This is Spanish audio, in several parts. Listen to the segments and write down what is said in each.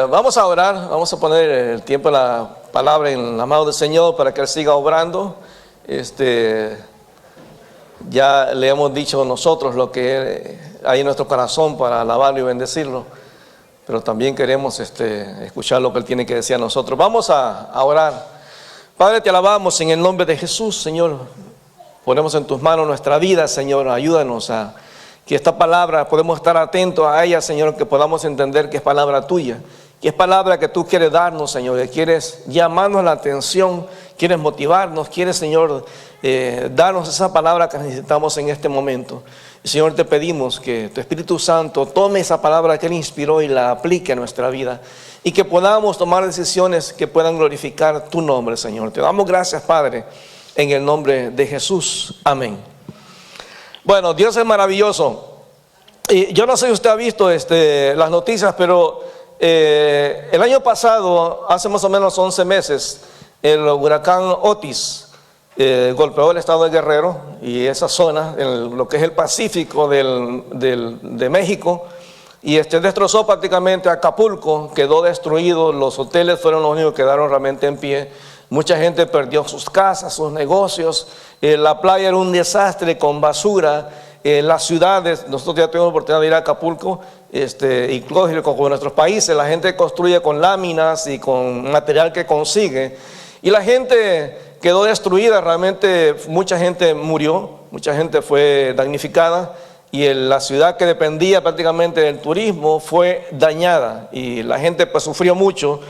Vamos a orar, vamos a poner el tiempo de la palabra en la mano del Señor para que Él siga obrando. Ya le hemos dicho nosotros lo que hay en nuestro corazón para alabarlo y bendecirlo, pero también queremos escuchar lo que Él tiene que decir a nosotros. Vamos a orar. Padre, te alabamos en el nombre de Jesús, Señor. Ponemos en tus manos nuestra vida, Señor. Ayúdanos a que esta palabra podemos estar atentos a ella, Señor, que podamos entender que es palabra tuya, que es palabra que tú quieres darnos, Señor, que quieres llamarnos la atención, quieres motivarnos, quieres, Señor, darnos esa palabra que necesitamos en este momento. Y, Señor, te pedimos que tu Espíritu Santo tome esa palabra que Él inspiró y la aplique a nuestra vida, y que podamos tomar decisiones que puedan glorificar tu nombre, Señor. Te damos gracias, Padre, en el nombre de Jesús. Amén. Bueno, Dios es maravilloso. Y yo no sé si usted ha visto las noticias, pero el año pasado, hace más o menos 11 meses, el huracán Otis golpeó el estado de Guerrero y esa zona, lo que es el Pacífico de México, y destrozó prácticamente Acapulco, quedó destruido, los hoteles fueron los únicos que quedaron realmente en pie. Mucha gente perdió sus casas, sus negocios. La playa era un desastre con basura. Las ciudades, nosotros ya tuvimos la oportunidad de ir a Acapulco, incluso con nuestros países, la gente construye con láminas y con material que consigue. Y la gente quedó destruida, realmente mucha gente murió, mucha gente fue damnificada. Y la ciudad que dependía prácticamente del turismo fue dañada y la gente pues sufrió mucho.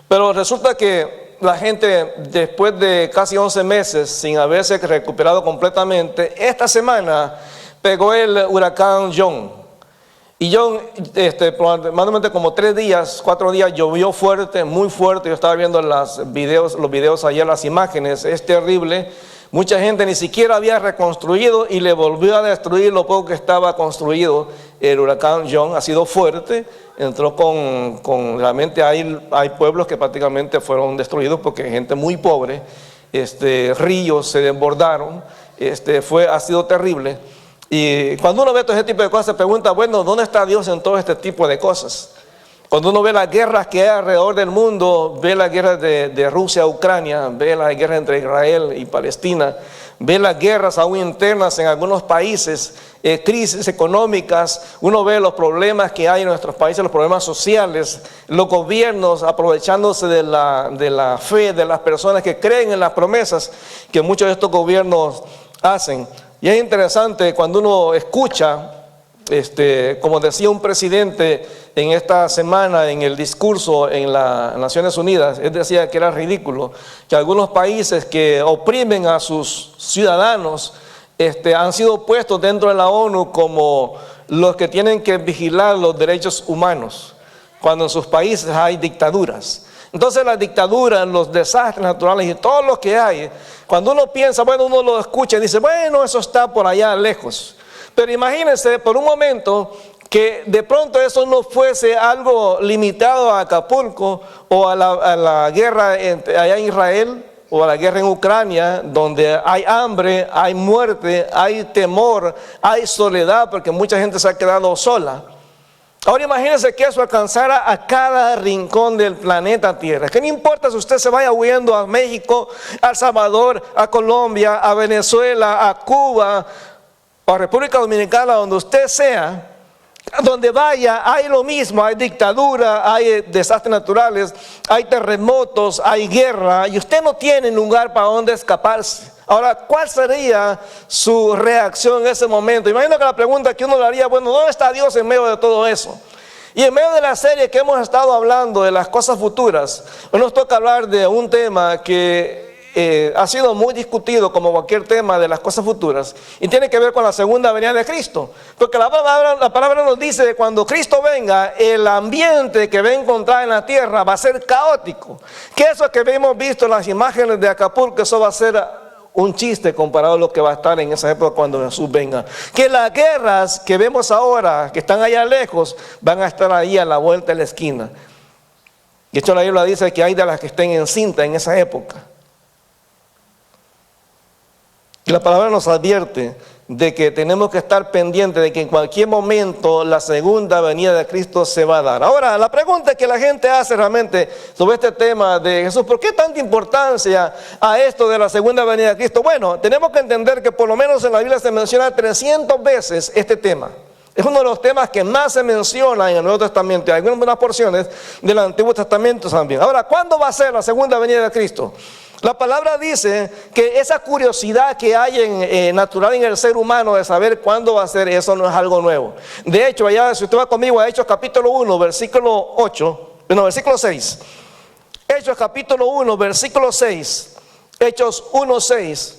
Pero resulta que la gente, después de casi 11 meses sin haberse recuperado completamente, esta semana pegó el huracán John. Y John, probablemente como 3 días, 4 días, llovió fuerte, muy fuerte. Yo estaba viendo los videos ayer, las imágenes, es terrible. Mucha gente ni siquiera había reconstruido y le volvió a destruir lo poco que estaba construido. El huracán John ha sido fuerte, entró realmente hay pueblos que prácticamente fueron destruidos porque hay gente muy pobre, ríos se desbordaron, ha sido terrible. Y cuando uno ve todo ese tipo de cosas, se pregunta, bueno, ¿dónde está Dios en todo este tipo de cosas? Cuando uno ve las guerras que hay alrededor del mundo, ve la guerra de Rusia a Ucrania, ve la guerra entre Israel y Palestina, ve las guerras aún internas en algunos países, crisis económicas, uno ve los problemas que hay en nuestros países, los problemas sociales, los gobiernos aprovechándose de la fe de las personas que creen en las promesas que muchos de estos gobiernos hacen. Y es interesante cuando uno escucha, como decía un presidente en esta semana en el discurso en las Naciones Unidas, él decía que era ridículo que algunos países que oprimen a sus ciudadanos han sido puestos dentro de la ONU como los que tienen que vigilar los derechos humanos, cuando en sus países hay dictaduras. Entonces las dictaduras, los desastres naturales y todo lo que hay, cuando uno piensa, bueno, uno lo escucha y dice, bueno, eso está por allá lejos. Pero imagínense por un momento que de pronto eso no fuese algo limitado a Acapulco o a la guerra allá en Israel o a la guerra en Ucrania, donde hay hambre, hay muerte, hay temor, hay soledad, porque mucha gente se ha quedado sola. Ahora imagínense que eso alcanzara a cada rincón del planeta Tierra. ¿Qué no importa si usted se vaya huyendo a México, a El Salvador, a Colombia, a Venezuela, a Cuba, o a República Dominicana, donde usted sea, donde vaya, hay lo mismo, hay dictadura, hay desastres naturales, hay terremotos, hay guerra, y usted no tiene lugar para donde escaparse. Ahora, ¿cuál sería su reacción en ese momento? Imagino que la pregunta que uno le haría, bueno, ¿dónde está Dios en medio de todo eso? Y en medio de la serie que hemos estado hablando de las cosas futuras, hoy nos toca hablar de un tema que ha sido muy discutido como cualquier tema de las cosas futuras, y tiene que ver con la segunda venida de Cristo, porque la palabra nos dice que cuando Cristo venga, el ambiente que va a encontrar en la tierra va a ser caótico, que eso que hemos visto en las imágenes de Acapulco, eso va a ser un chiste comparado a lo que va a estar en esa época cuando Jesús venga, que las guerras que vemos ahora, que están allá lejos, van a estar ahí a la vuelta de la esquina. Y esto la Biblia dice que hay de las que estén encintas en esa época. Y la palabra nos advierte de que tenemos que estar pendientes de que en cualquier momento la segunda venida de Cristo se va a dar. Ahora, la pregunta que la gente hace realmente sobre este tema de Jesús, ¿por qué tanta importancia a esto de la segunda venida de Cristo? Bueno, tenemos que entender que por lo menos en la Biblia se menciona 300 veces este tema. Es uno de los temas que más se menciona en el Nuevo Testamento, hay algunas porciones del Antiguo Testamento también. Ahora, ¿cuándo va a ser la segunda venida de Cristo? La palabra dice que esa curiosidad que hay natural en el ser humano de saber cuándo va a ser, eso no es algo nuevo. De hecho, allá, si usted va conmigo a Hechos capítulo 1, versículo 6. Hechos capítulo 1, versículo 6. Hechos 1, 6.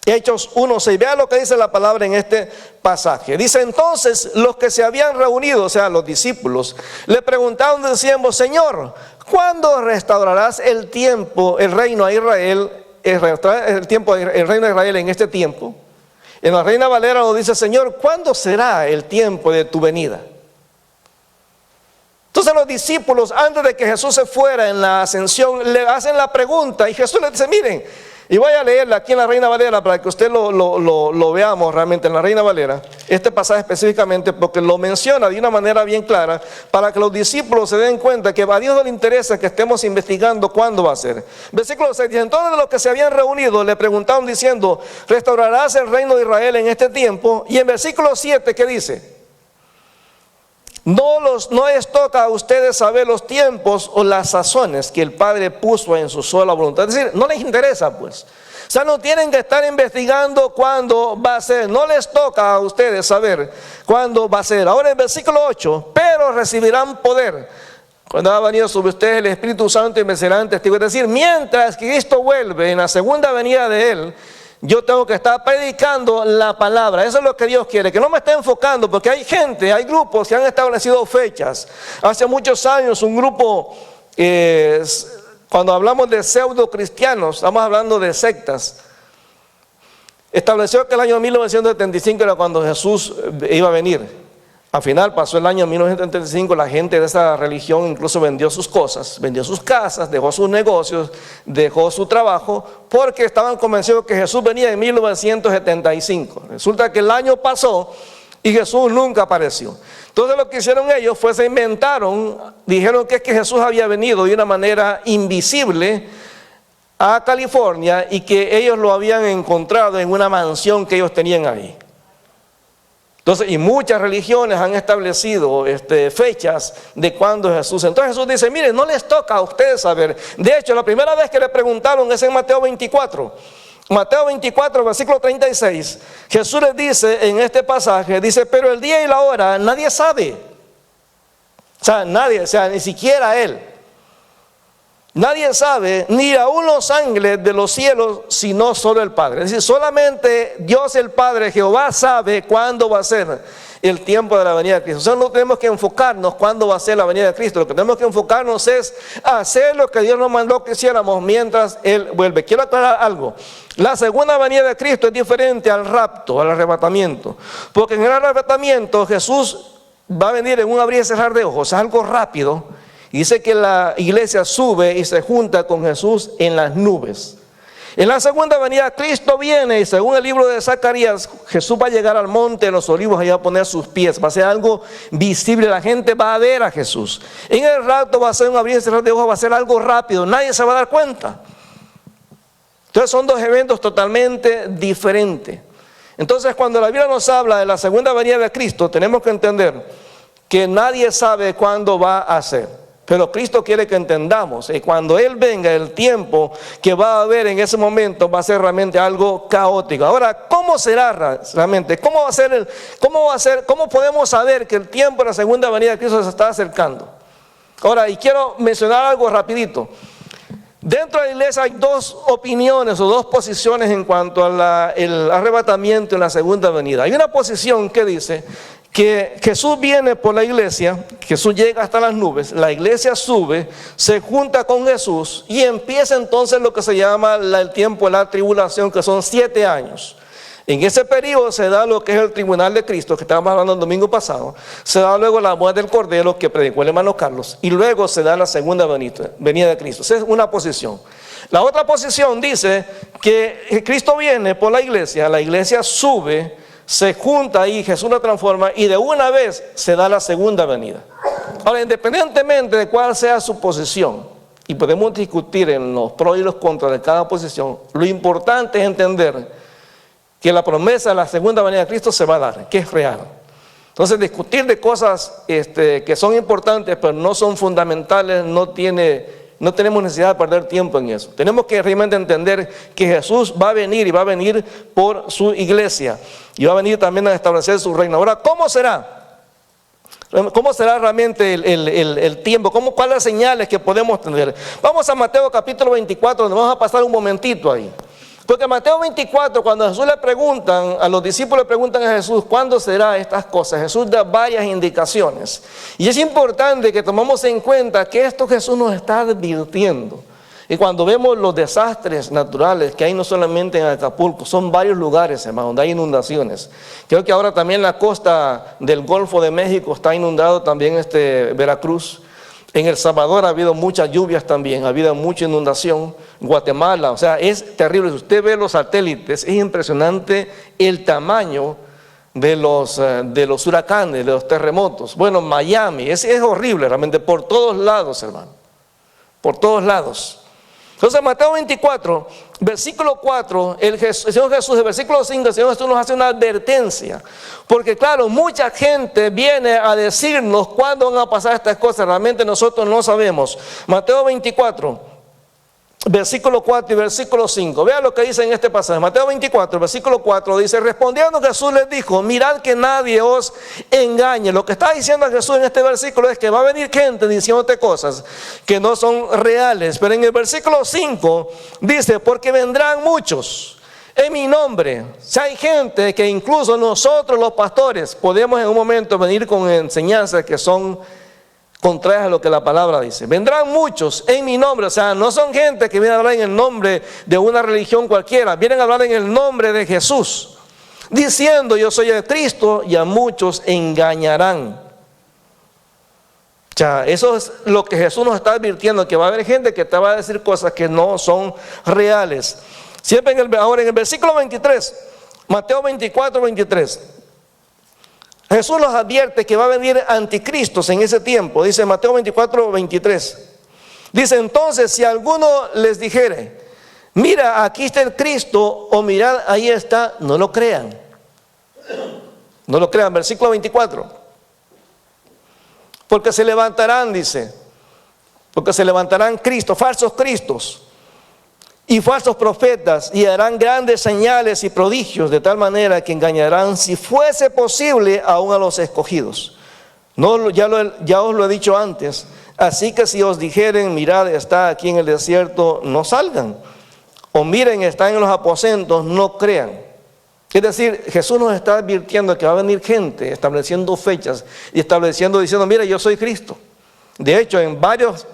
Hechos 1:6, vea lo que dice la palabra en este pasaje. Dice: entonces los que se habían reunido, o sea los discípulos, le preguntaron diciendo: Señor, ¿cuándo restaurarás el reino a Israel, el reino de Israel en este tiempo? En la Reina Valera nos dice: Señor, ¿cuándo será el tiempo de tu venida? Entonces los discípulos, antes de que Jesús se fuera en la ascensión, le hacen la pregunta y Jesús les dice: miren, y voy a leerla aquí en la Reina Valera para que usted lo veamos realmente en la Reina Valera, este pasaje específicamente, porque lo menciona de una manera bien clara, para que los discípulos se den cuenta que a Dios no le interesa que estemos investigando cuándo va a ser. Versículo 6 dice: entonces los que se habían reunido le preguntaron diciendo: ¿restaurarás el reino de Israel en este tiempo? Y en versículo 7, ¿qué dice? No les toca a ustedes saber los tiempos o las sazones que el Padre puso en su sola voluntad. Es decir, no les interesa pues. O sea, no tienen que estar investigando cuándo va a ser. No les toca a ustedes saber cuándo va a ser. Ahora en versículo 8, pero recibirán poder cuando ha venido sobre ustedes el Espíritu Santo y me serán testigos. Es decir, mientras que Cristo vuelve en la segunda venida de Él, yo tengo que estar predicando la palabra. Eso es lo que Dios quiere, que no me esté enfocando, porque hay gente, hay grupos que han establecido fechas. Hace muchos años un grupo, cuando hablamos de pseudo cristianos, estamos hablando de sectas, estableció que el año 1975 era cuando Jesús iba a venir. Al final pasó el año 1975, la gente de esa religión incluso vendió sus cosas, vendió sus casas, dejó sus negocios, dejó su trabajo, porque estaban convencidos que Jesús venía en 1975. Resulta que el año pasó y Jesús nunca apareció. Entonces lo que hicieron ellos fue se inventaron, dijeron que es que Jesús había venido de una manera invisible a California y que ellos lo habían encontrado en una mansión que ellos tenían ahí. Entonces, y muchas religiones han establecido fechas de cuándo Jesús. Entonces Jesús dice: miren, no les toca a ustedes saber. De hecho, la primera vez que le preguntaron es en Mateo 24. Mateo 24, versículo 36. Jesús les dice en este pasaje, dice: pero el día y la hora nadie sabe. O sea, nadie, ni siquiera Él. Nadie sabe, ni aún los ángeles de los cielos, sino solo el Padre. Es decir, solamente Dios el Padre, Jehová, sabe cuándo va a ser el tiempo de la venida de Cristo. O sea, no tenemos que enfocarnos cuándo va a ser la venida de Cristo. Lo que tenemos que enfocarnos es hacer lo que Dios nos mandó que hiciéramos mientras Él vuelve. Quiero aclarar algo. La segunda venida de Cristo es diferente al rapto, al arrebatamiento. Porque en el arrebatamiento Jesús va a venir en un abrir y cerrar de ojos, es algo rápido. Y dice que la iglesia sube y se junta con Jesús en las nubes. En la segunda venida Cristo viene y según el libro de Zacarías, Jesús va a llegar al monte de los olivos y va a poner sus pies. Va a ser algo visible, la gente va a ver a Jesús. En el rapto va a ser un abrir y cerrar de ojos, va a ser algo rápido, nadie se va a dar cuenta. Entonces son dos eventos totalmente diferentes. Entonces cuando la Biblia nos habla de la segunda venida de Cristo, tenemos que entender que nadie sabe cuándo va a ser. Pero Cristo quiere que entendamos, y cuando Él venga, el tiempo que va a haber en ese momento va a ser realmente algo caótico. Ahora, ¿cómo será realmente? ¿Cómo podemos saber que el tiempo de la segunda venida de Cristo se está acercando? Ahora, y quiero mencionar algo rapidito. Dentro de la iglesia hay dos opiniones o dos posiciones en cuanto al arrebatamiento en la segunda venida. Hay una posición que dice que Jesús viene por la iglesia, Jesús llega hasta las nubes, la iglesia sube, se junta con Jesús y empieza entonces lo que se llama el tiempo de la tribulación, que son 7 años. En ese periodo se da lo que es el tribunal de Cristo, que estábamos hablando el domingo pasado. Se da luego la muerte del Cordero, que predicó el hermano Carlos. Y luego se da la segunda venida de Cristo. Esa es una posición. La otra posición dice que Cristo viene por la iglesia sube, se junta y Jesús la transforma y de una vez se da la segunda venida. Ahora, independientemente de cuál sea su posición, y podemos discutir en los pros y los contras de cada posición, lo importante es entender que la promesa de la segunda venida de Cristo se va a dar, que es real. Entonces, discutir de cosas que son importantes pero no son fundamentales, no tenemos necesidad de perder tiempo en eso. Tenemos que realmente entender que Jesús va a venir y va a venir por su iglesia y va a venir también a establecer su reino. Ahora, ¿cómo será? ¿Cómo será realmente el tiempo? ¿Cuáles las señales que podemos tener? Vamos a Mateo capítulo 24, donde vamos a pasar un momentito ahí. Porque en Mateo 24, cuando a Jesús le preguntan, a los discípulos le preguntan a Jesús, ¿cuándo será estas cosas? Jesús da varias indicaciones. Y es importante que tomemos en cuenta que esto Jesús nos está advirtiendo. Y cuando vemos los desastres naturales que hay no solamente en Acapulco, son varios lugares, hermano, donde hay inundaciones. Creo que ahora también la costa del Golfo de México está inundado, también Veracruz. En El Salvador ha habido muchas lluvias también, ha habido mucha inundación. Guatemala, o sea, es terrible. Si usted ve los satélites, es impresionante el tamaño de los huracanes, de los terremotos. Bueno, Miami, es horrible realmente, por todos lados, hermano. Por todos lados. Entonces, Mateo 24, versículo 4, el Señor Jesús, el versículo 5, el Señor Jesús nos hace una advertencia. Porque claro, mucha gente viene a decirnos cuándo van a pasar estas cosas. Realmente nosotros no sabemos. Mateo 24, versículo 4 y versículo 5. Vean lo que dice en este pasaje. Mateo 24, versículo 4 dice: respondiendo Jesús les dijo, mirad que nadie os engañe. Lo que está diciendo Jesús en este versículo es que va a venir gente diciéndote cosas que no son reales. Pero en el versículo 5 dice: porque vendrán muchos en mi nombre. O sea, hay gente que incluso nosotros los pastores podemos en un momento venir con enseñanzas que son contrarias a lo que la palabra dice. Vendrán muchos en mi nombre, o sea, no son gente que viene a hablar en el nombre de una religión cualquiera, vienen a hablar en el nombre de Jesús, diciendo yo soy el Cristo, y a muchos engañarán. O sea, eso es lo que Jesús nos está advirtiendo, que va a haber gente que te va a decir cosas que no son reales. Siempre ahora en el versículo 23, Mateo 24, 23. Jesús nos advierte que va a venir anticristos en ese tiempo. Dice Mateo 24, 23. Dice: entonces si alguno les dijere, mira, aquí está el Cristo, o mirad, ahí está, no lo crean. No lo crean. Versículo 24. Porque se levantarán, dice, porque se levantarán Cristos, falsos Cristos y falsos profetas, y harán grandes señales y prodigios, de tal manera que engañarán, si fuese posible, aún a los escogidos. No, ya os lo he dicho antes. Así que si os dijeren, mirad, está aquí en el desierto, no salgan. O miren, está en los aposentos, no crean. Es decir, Jesús nos está advirtiendo que va a venir gente estableciendo fechas y diciendo, mira, yo soy Cristo. De hecho, en varios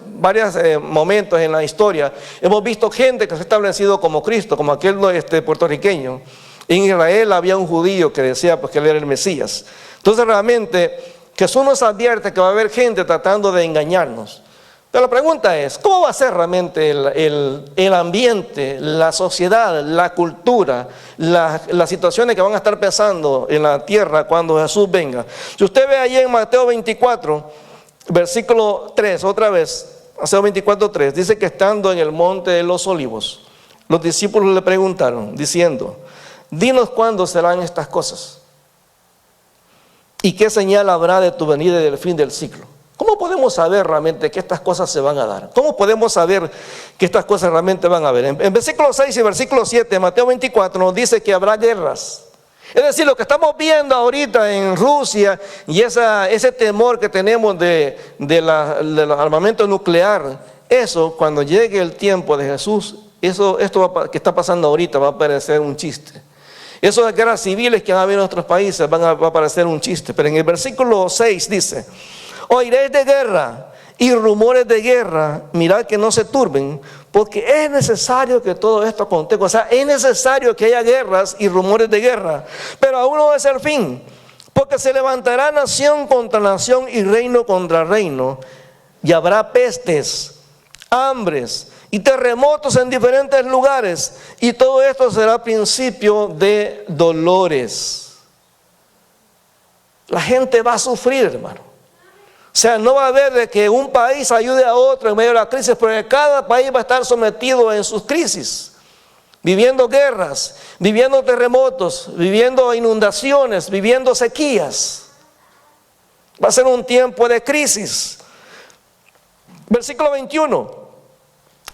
momentos en la historia hemos visto gente que se ha establecido como Cristo, como aquel puertorriqueño. En Israel había un judío que decía pues, que él era el Mesías. Entonces realmente Jesús nos advierte que va a haber gente tratando de engañarnos. Pero la pregunta es, ¿cómo va a ser realmente el ambiente, la sociedad, la cultura, las situaciones que van a estar pasando en la tierra cuando Jesús venga? Si usted ve ahí en Mateo 24, versículo 3, otra vez, Mateo 24, 3, dice que estando en el monte de los olivos, los discípulos le preguntaron, diciendo, dinos cuándo serán estas cosas y qué señal habrá de tu venida y del fin del siglo. ¿Cómo podemos saber realmente que estas cosas se van a dar? ¿Cómo podemos saber que estas cosas realmente van a haber? En versículo 6 y versículo 7, Mateo 24 nos dice que habrá guerras. Es decir, lo que estamos viendo ahorita en Rusia y ese temor que tenemos de los armamentos nucleares, eso cuando llegue el tiempo de Jesús, esto que está pasando ahorita va a parecer un chiste. Esas guerras civiles que han habido en nuestros países va a parecer un chiste. Pero en el versículo 6 dice, oiréis de guerra y rumores de guerra, mirad que no se turben, porque es necesario que todo esto acontezca. O sea, es necesario que haya guerras y rumores de guerra, pero aún no es el fin, porque se levantará nación contra nación y reino contra reino, y habrá pestes, hambres y terremotos en diferentes lugares. Y todo esto será principio de dolores. La gente va a sufrir, hermano. O sea, no va a haber de que un país ayude a otro en medio de la crisis, porque cada país va a estar sometido en sus crisis, viviendo guerras, viviendo terremotos, viviendo inundaciones, viviendo sequías. Va a ser un tiempo de crisis. Versículo 21.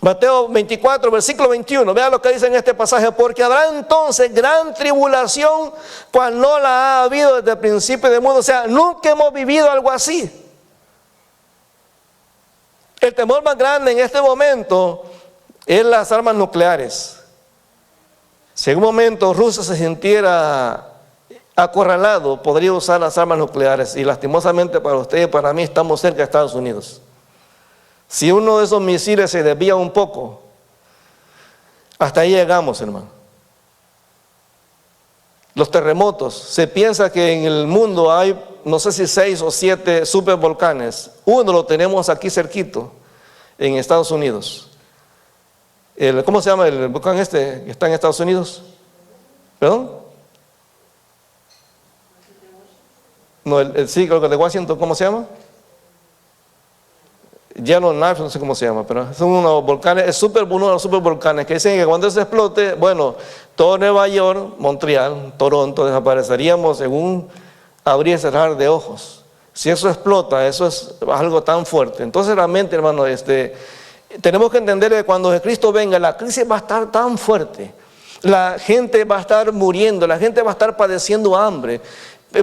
Mateo 24, versículo 21, vea lo que dice en este pasaje: porque habrá entonces gran tribulación, cual no la ha habido desde el principio del mundo. O sea, nunca hemos vivido algo así. El temor más grande en este momento es las armas nucleares. Si en un momento Rusia se sintiera acorralado, podría usar las armas nucleares, y lastimosamente para usted y para mí estamos cerca de Estados Unidos. Si uno de esos misiles se desvía un poco, hasta ahí llegamos, hermano. Los terremotos, se piensa que en el mundo hay, no sé si 6 o 7 supervolcanes. Uno lo tenemos aquí cerquito, en Estados Unidos. ¿Cómo se llama el volcán este que está en Estados Unidos? ¿Perdón? No, sí, creo que el de Washington, ¿cómo se llama? Yellowknife, no sé cómo se llama, pero son unos volcanes, es uno de los supervolcanes que dicen que cuando se explote, bueno, todo Nueva York, Montreal, Toronto, desapareceríamos en un abrir y cerrar de ojos. Si eso explota, eso es algo tan fuerte. Entonces realmente, hermano, tenemos que entender que cuando Cristo venga, la crisis va a estar tan fuerte, la gente va a estar muriendo, la gente va a estar padeciendo hambre,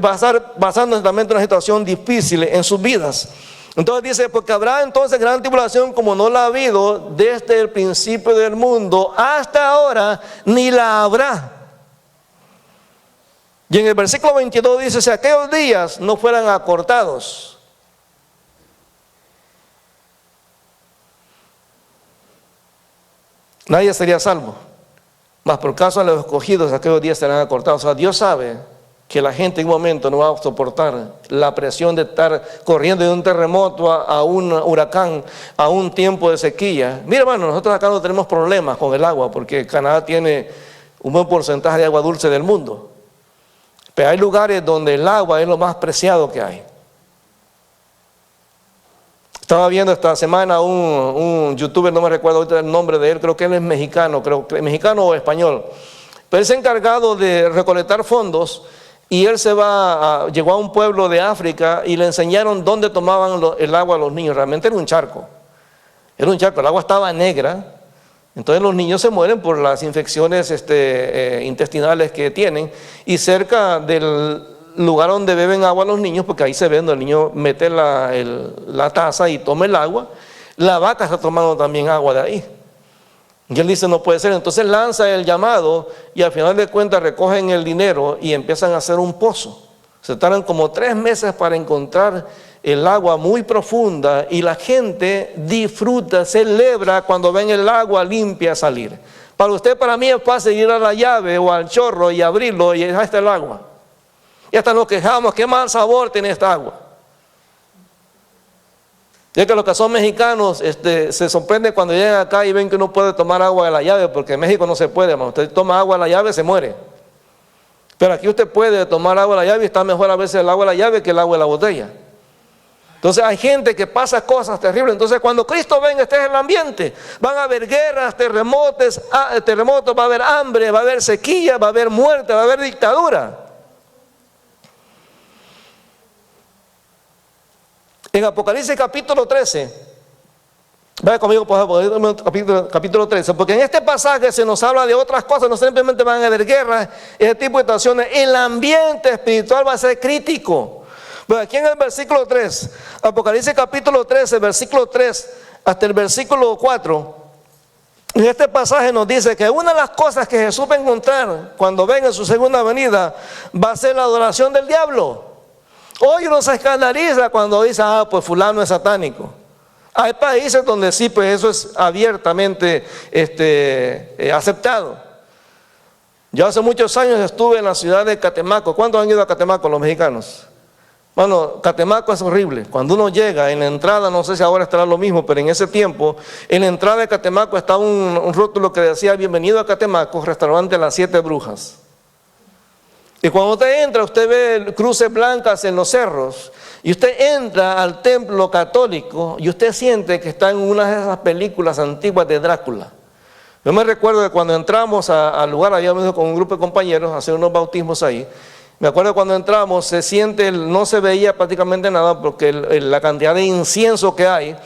va a estar pasándose también una situación difícil en sus vidas. Entonces dice, porque habrá entonces gran tribulación como no la ha habido desde el principio del mundo hasta ahora, ni la habrá. Y en el versículo 22 dice, si aquellos días no fueran acortados, nadie sería salvo. Mas por caso de los escogidos, aquellos días serán acortados. O sea, Dios sabe que la gente en un momento no va a soportar la presión de estar corriendo de un terremoto a un huracán, a un tiempo de sequía. Mira, hermano, nosotros acá no tenemos problemas con el agua, porque Canadá tiene un buen porcentaje de agua dulce del mundo. Pero hay lugares donde el agua es lo más preciado que hay. Estaba viendo esta semana un youtuber, no me recuerdo ahorita el nombre de él, creo que él es mexicano, mexicano o español. Pero él se ha encargado de recolectar fondos. Y él llegó a un pueblo de África y le enseñaron dónde tomaban el agua a los niños. Realmente era un charco, el agua estaba negra. Entonces los niños se mueren por las infecciones intestinales que tienen. Y cerca del lugar donde beben agua los niños, porque ahí se ve donde el niño mete la taza y toma el agua, la vaca está tomando también agua de ahí. Y él dice, no puede ser. Entonces lanza el llamado y al final de cuentas recogen el dinero y empiezan a hacer un pozo. Se tardan como 3 meses para encontrar el agua muy profunda, y la gente disfruta, celebra cuando ven el agua limpia salir. Para usted, para mí es fácil ir a la llave o al chorro y abrirlo y ahí está el agua. Y hasta nos quejamos, qué mal sabor tiene esta agua. Ya que los que son mexicanos se sorprenden cuando llegan acá y ven que uno puede tomar agua de la llave, porque en México no se puede, hermano. Usted toma agua de la llave, se muere. Pero aquí usted puede tomar agua de la llave y está mejor a veces el agua de la llave que el agua de la botella. Entonces hay gente que pasa cosas terribles. Entonces cuando Cristo venga, este es el ambiente. Van a haber guerras, terremotos, va a haber hambre, va a haber sequía, va a haber muerte, va a haber dictadura. En Apocalipsis capítulo 13, vaya conmigo por favor, capítulo 13, porque en este pasaje se nos habla de otras cosas, no simplemente van a haber guerras, ese tipo de situaciones. El ambiente espiritual va a ser crítico. Pero aquí en el versículo 3, Apocalipsis capítulo 13, versículo 3 hasta el versículo 4, en este pasaje nos dice que una de las cosas que Jesús va a encontrar cuando venga en su segunda venida va a ser la adoración del diablo. Hoy uno se escandaliza cuando dice, pues fulano es satánico. Hay países donde sí, pues eso es abiertamente aceptado. Yo hace muchos años estuve en la ciudad de Catemaco. ¿Cuántos han ido a Catemaco los mexicanos? Bueno, Catemaco es horrible. Cuando uno llega en la entrada, no sé si ahora estará lo mismo, pero en ese tiempo, en la entrada de Catemaco estaba un rótulo que decía: bienvenido a Catemaco, restaurante Las Siete Brujas. Y cuando usted entra, usted ve cruces blancas en los cerros, y usted entra al templo católico y usted siente que está en una de esas películas antiguas de Drácula. Yo me recuerdo que cuando entramos al lugar, habíamos ido con un grupo de compañeros a hacer unos bautismos ahí. Me acuerdo cuando entramos, se siente, no se veía prácticamente nada porque la cantidad de incienso que hay,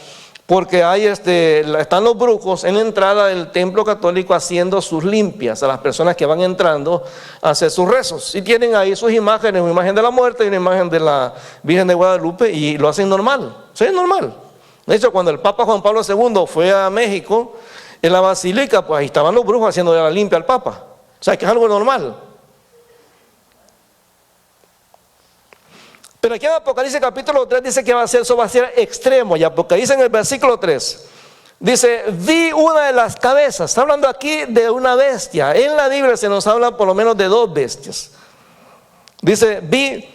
porque hay están los brujos en la entrada del templo católico haciendo sus limpias a las personas que van entrando a hacer sus rezos. Y tienen ahí sus imágenes, una imagen de la muerte y una imagen de la Virgen de Guadalupe, y lo hacen normal, sí, es normal. De hecho, cuando el Papa Juan Pablo II fue a México, en la basílica, pues ahí estaban los brujos haciendo la limpia al Papa. O sea, que es algo normal. Pero aquí en Apocalipsis capítulo 3 dice que eso va a ser extremo ya, porque dice en el versículo 3, dice: vi una de las cabezas. Está hablando aquí de una bestia. En la Biblia se nos habla por lo menos de dos bestias. Dice: vi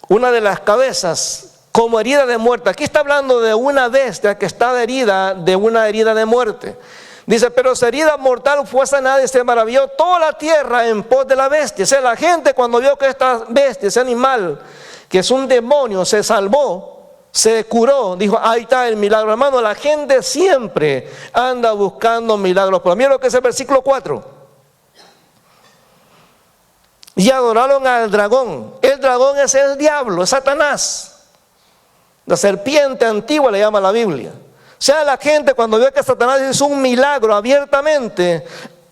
una de las cabezas como herida de muerte. Aquí está hablando de una bestia que está herida de una herida de muerte. Dice: pero su herida mortal fue sanada y se maravilló toda la tierra en pos de la bestia. O sea, la gente cuando vio que esta bestia, ese animal, que es un demonio, se salvó, se curó, dijo: ahí está el milagro. Hermano, la gente siempre anda buscando milagros. Pero mira lo que es el versículo 4. Y adoraron al dragón. El dragón es el diablo, es Satanás. La serpiente antigua le llama la Biblia. O sea, la gente cuando ve que Satanás hizo un milagro abiertamente,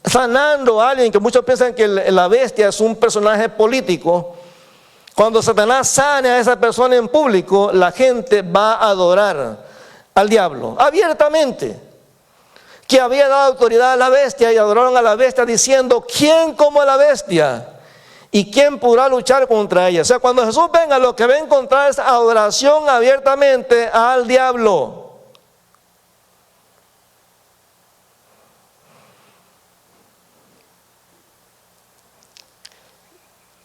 sanando a alguien, que muchos piensan que la bestia es un personaje político. Cuando Satanás sane a esa persona en público, la gente va a adorar al diablo abiertamente, que había dado autoridad a la bestia, y adoraron a la bestia diciendo: ¿quién como la bestia? ¿Y quién podrá luchar contra ella? O sea, cuando Jesús venga, lo que va a encontrar es adoración abiertamente al diablo.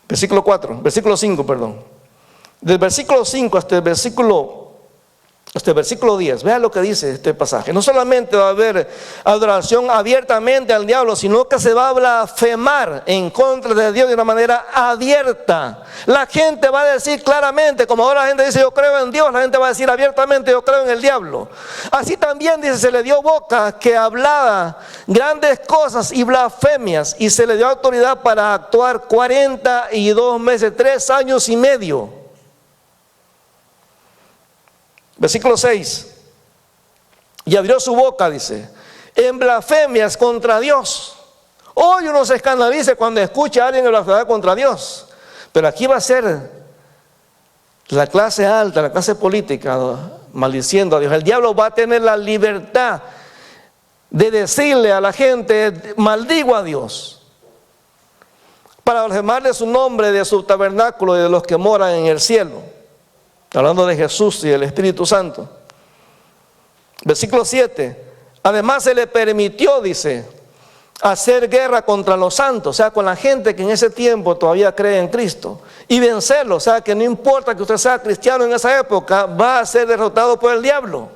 Versículo 5, perdón. Del versículo 5 hasta el versículo 10, vean lo que dice este pasaje. No solamente va a haber adoración abiertamente al diablo, sino que se va a blasfemar en contra de Dios de una manera abierta. La gente va a decir claramente, como ahora la gente dice: yo creo en Dios, la gente va a decir abiertamente: yo creo en el diablo. Así también dice: se le dio boca que hablaba grandes cosas y blasfemias, y se le dio autoridad para actuar 42 meses, 3 años y medio. Versículo 6. Y abrió su boca, dice, en blasfemias contra Dios. Hoy uno se escandaliza cuando escucha a alguien blasfemar contra Dios. Pero aquí va a ser la clase alta, la clase política, maldiciendo a Dios. El diablo va a tener la libertad de decirle a la gente: maldigo a Dios, para blasfemar de su nombre, de su tabernáculo y de los que moran en el cielo. Hablando de Jesús y del Espíritu Santo. Versículo 7. Además se le permitió, dice, hacer guerra contra los santos, o sea, con la gente que en ese tiempo todavía cree en Cristo, y vencerlo. O sea, que no importa que usted sea cristiano en esa época, va a ser derrotado por el diablo.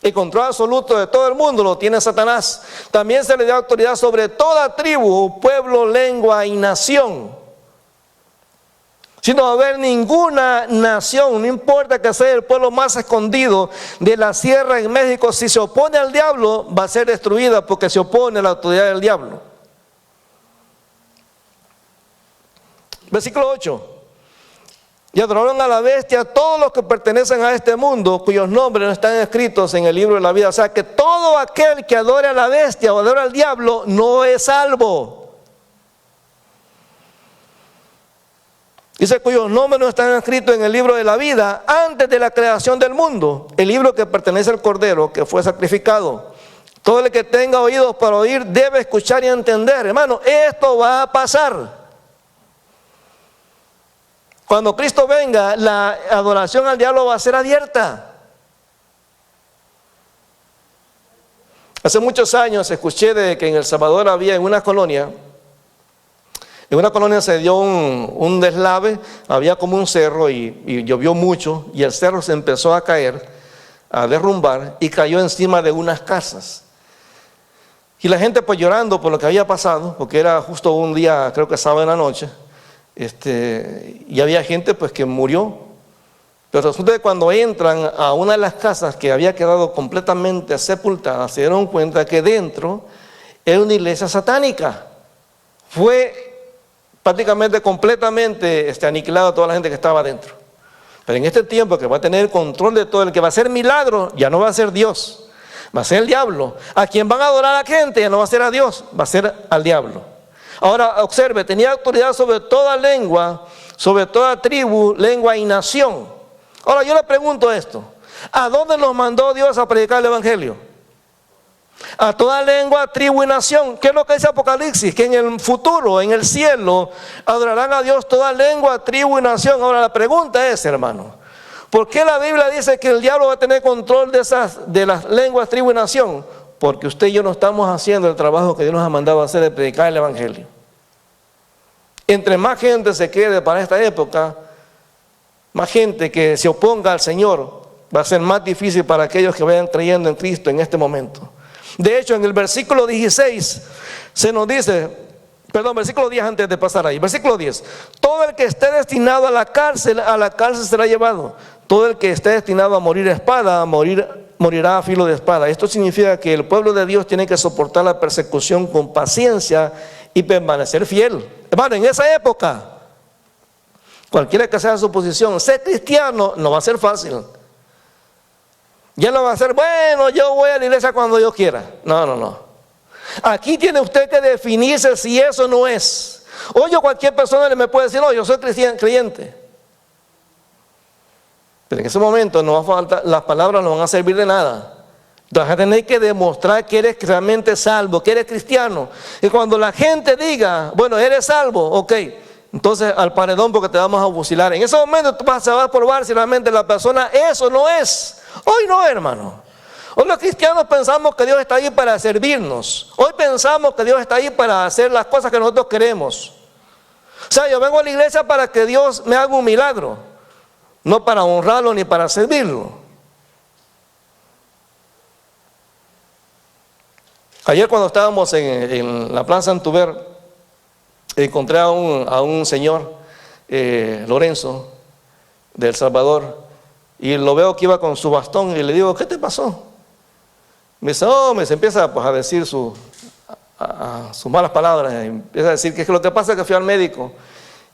El control absoluto de todo el mundo lo tiene Satanás. También se le dio autoridad sobre toda tribu, pueblo, lengua y nación. Si no va a haber ninguna nación, no importa que sea el pueblo más escondido de la sierra en México, si se opone al diablo, va a ser destruida porque se opone a la autoridad del diablo. Versículo 8. Y adoraron a la bestia todos los que pertenecen a este mundo, cuyos nombres no están escritos en el libro de la vida. O sea, que todo aquel que adore a la bestia o adora al diablo no es salvo. Dice: cuyos nombres no están escritos en el libro de la vida antes de la creación del mundo, el libro que pertenece al Cordero que fue sacrificado. Todo el que tenga oídos para oír debe escuchar y entender. Hermano, esto va a pasar. Cuando Cristo venga, la adoración al diablo va a ser abierta. Hace muchos años escuché de que en El Salvador había, en una colonia, En una colonia se dio un deslave, había como un cerro y llovió mucho y el cerro se empezó a caer, a derrumbar y cayó encima de unas casas. Y la gente pues llorando por lo que había pasado, porque era justo un día, creo que sábado en la noche, y había gente pues que murió. Pero resulta que cuando entran a una de las casas que había quedado completamente sepultada, se dieron cuenta que dentro era una iglesia satánica. Fue prácticamente completamente aniquilada toda la gente que estaba dentro. Pero en este tiempo que va a tener control de todo, el que va a hacer milagro ya no va a ser Dios, va a ser el diablo. A quien van a adorar a la gente ya no va a ser a Dios, va a ser al diablo. Ahora observe, tenía autoridad sobre toda lengua, sobre toda tribu, lengua y nación. Ahora yo le pregunto esto, ¿a dónde nos mandó Dios a predicar el evangelio? A toda lengua, tribu y nación. ¿Qué es lo que dice Apocalipsis? Que en el futuro, en el cielo, adorarán a Dios toda lengua, tribu y nación. Ahora la pregunta es, hermano, ¿por qué la Biblia dice que el diablo va a tener control de las lenguas, tribu y nación? Porque usted y yo no estamos haciendo el trabajo que Dios nos ha mandado a hacer de predicar el evangelio. Entre más gente se quede para esta época, más gente que se oponga al Señor, va a ser más difícil para aquellos que vayan creyendo en Cristo en este momento. De hecho, en el versículo 16 se nos dice, versículo 10 antes de pasar ahí, versículo 10, todo el que esté destinado a la cárcel será llevado. Todo el que esté destinado a morir a espada, morirá a filo de espada. Esto significa que el pueblo de Dios tiene que soportar la persecución con paciencia y permanecer fiel. Hermano, en esa época, cualquiera que sea su posición, ser cristiano no va a ser fácil. Ya no va a ser, bueno, yo voy a la iglesia cuando yo quiera. No. Aquí tiene usted que definirse si eso no es. Oye, cualquier persona me puede decir, no, yo soy creyente. Pero en ese momento no va a faltar, las palabras no van a servir de nada. Vas a tener que demostrar que eres realmente salvo, que eres cristiano. Y cuando la gente diga, bueno, eres salvo, ok, entonces al paredón porque te vamos a fusilar. En ese momento tú vas a probar si realmente la persona eso no es. Hoy no, hermano. Hoy los cristianos pensamos que Dios está ahí para servirnos. Hoy pensamos que Dios está ahí para hacer las cosas que nosotros queremos. O sea, yo vengo a la iglesia para que Dios me haga un milagro, no para honrarlo ni para servirlo. Ayer cuando estábamos en la Plaza Santuber, encontré a un señor, Lorenzo, de El Salvador, y lo veo que iba con su bastón y le digo, ¿qué te pasó? Me dice, se empieza pues, a decir sus malas palabras, y empieza a decir que es que lo que pasa es que fui al médico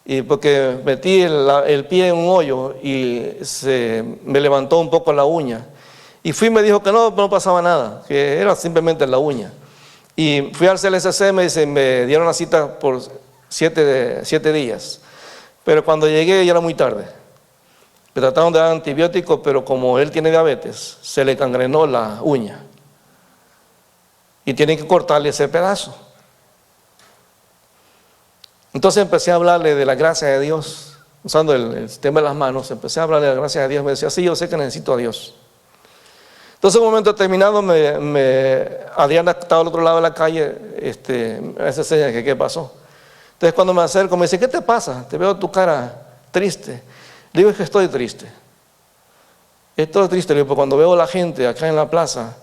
y porque metí el pie en un hoyo y me levantó un poco la uña. Y fui y me dijo que no pasaba nada, que era simplemente la uña. Y fui al CLSC, me dieron la cita por 7 días. Pero cuando llegué ya era muy tarde. Me trataron de dar antibióticos, pero como él tiene diabetes, se le gangrenó la uña. Y tienen que cortarle ese pedazo. Entonces empecé a hablarle de la gracia de Dios, usando el sistema de las manos, empecé a hablarle de la gracia de Dios. Me decía, sí, yo sé que necesito a Dios. Entonces, en un momento determinado, Adriana estaba al otro lado de la calle, esa señal que qué pasó. Entonces, cuando me acerco, me dice, ¿qué te pasa? Te veo tu cara triste. Le digo, es que estoy triste. Estoy triste, le digo, porque cuando veo a la gente acá en la plaza,